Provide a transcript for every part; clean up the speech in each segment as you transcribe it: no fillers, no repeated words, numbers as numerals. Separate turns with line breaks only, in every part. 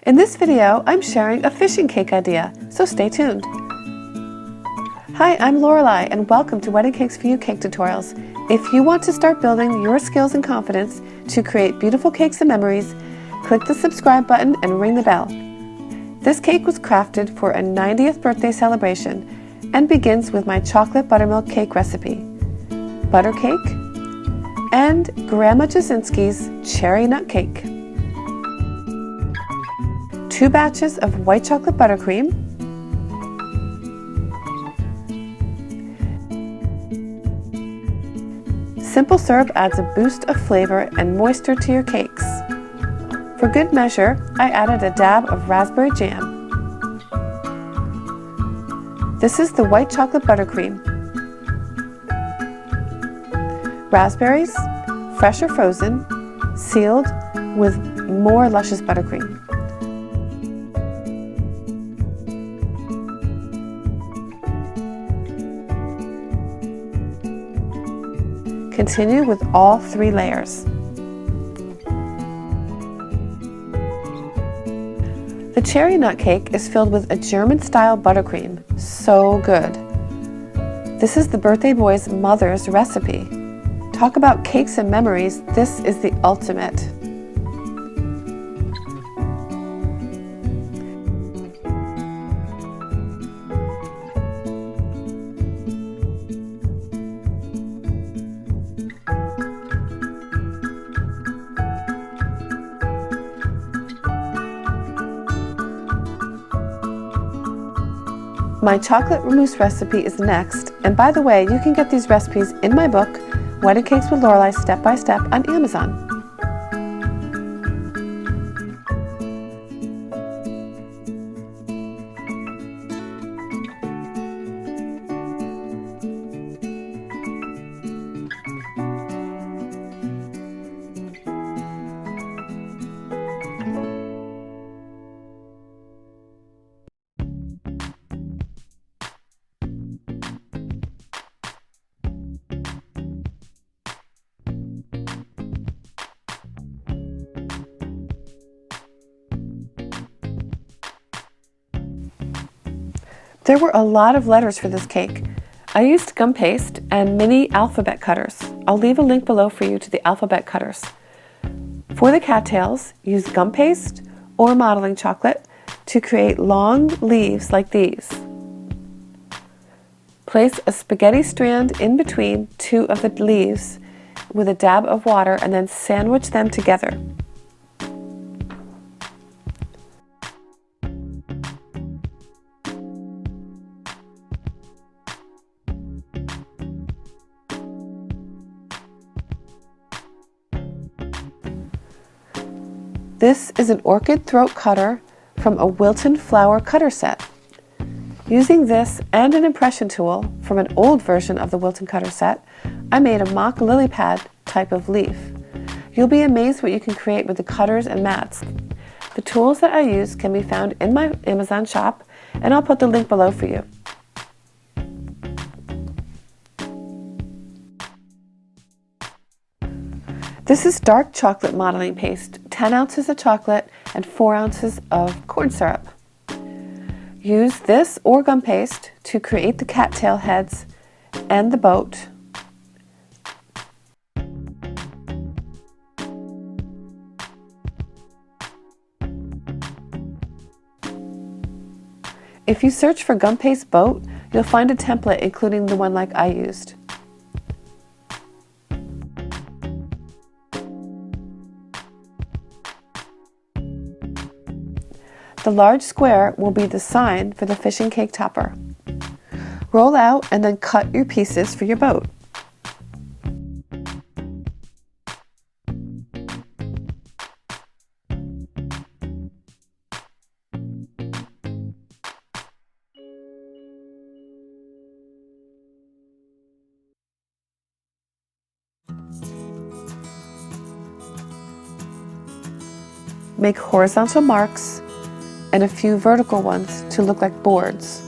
In this video, I'm sharing a fishing cake idea, so stay tuned. Hi, I'm Lorelei, and welcome to Wedding Cakes for You cake tutorials. If you want to start building your skills and confidence to create beautiful cakes and memories, click the subscribe button and ring the bell. This cake was crafted for a 90th birthday celebration and begins with my chocolate buttermilk cake recipe, butter cake, and Grandma Jasinski's cherry nut cake. 2 batches of white chocolate buttercream, simple syrup adds a boost of flavor and moisture to your cakes. For good measure, I added a dab of raspberry jam. This is the white chocolate buttercream. Raspberries, fresh or frozen, sealed with more luscious buttercream. Continue with all 3 layers. The cherry nut cake is filled with a German-style buttercream. So good. This is the birthday boy's mother's recipe. Talk about cakes and memories, this is the ultimate. My chocolate mousse recipe is next, and by the way, you can get these recipes in my book, Wedding Cakes with Lorelei Step by Step, on Amazon. There were a lot of letters for this cake. I used gum paste and mini alphabet cutters. I'll leave a link below for you to the alphabet cutters. For the cattails, use gum paste or modeling chocolate to create long leaves like these. Place a spaghetti strand in between 2 of the leaves with a dab of water and then sandwich them together. This is an orchid throat cutter from a Wilton flower cutter set. Using this and an impression tool from an old version of the Wilton cutter set, I made a mock lily pad type of leaf. You'll be amazed what you can create with the cutters and mats. The tools that I use can be found in my Amazon shop, and I'll put the link below for you. This is dark chocolate modeling paste, 10 ounces of chocolate and 4 ounces of corn syrup. Use this or gum paste to create the cattail heads and the boat. If you search for gum paste boat, you'll find a template including the one like I used. The large square will be the sign for the fishing cake topper. Roll out and then cut your pieces for your boat. Make horizontal marks and a few vertical ones to look like boards.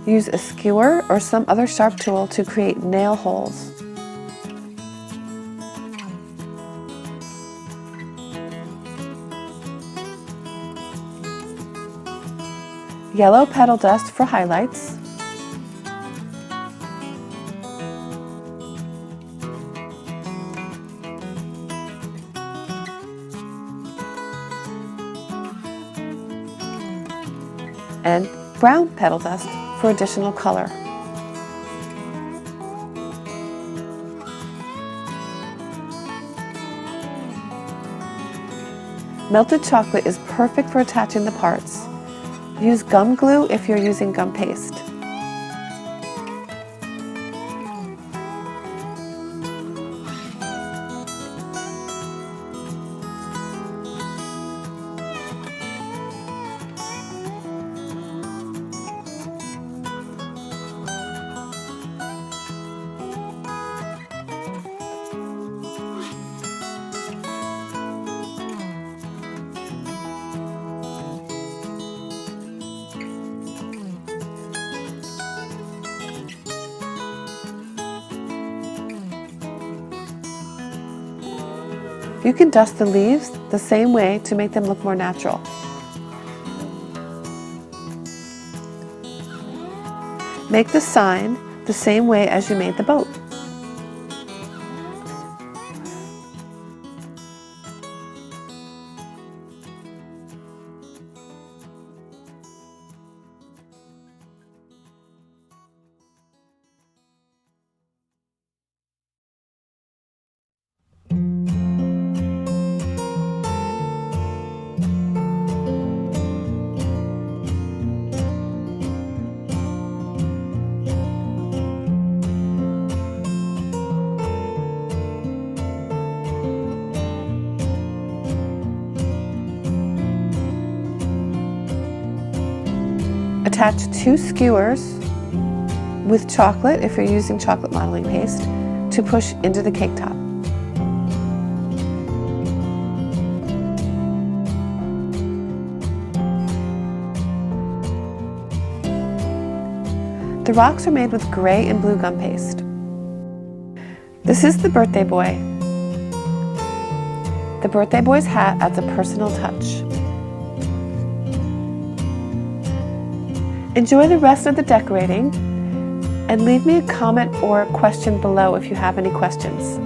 Use a skewer or some other sharp tool to create nail holes. Yellow petal dust for highlights. And brown petal dust for additional color. Melted chocolate is perfect for attaching the parts. Use gum glue if you're using gum paste. You can dust the leaves the same way to make them look more natural. Make the sign the same way as you made the boat. Attach 2 skewers with chocolate, if you're using chocolate modeling paste, to push into the cake top. The rocks are made with gray and blue gum paste. This is the birthday boy. The birthday boy's hat adds a personal touch. Enjoy the rest of the decorating and leave me a comment or a question below if you have any questions.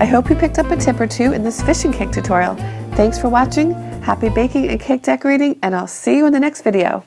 I hope you picked up a tip or two in this fishing cake tutorial. Thanks for watching, happy baking and cake decorating, and I'll see you in the next video.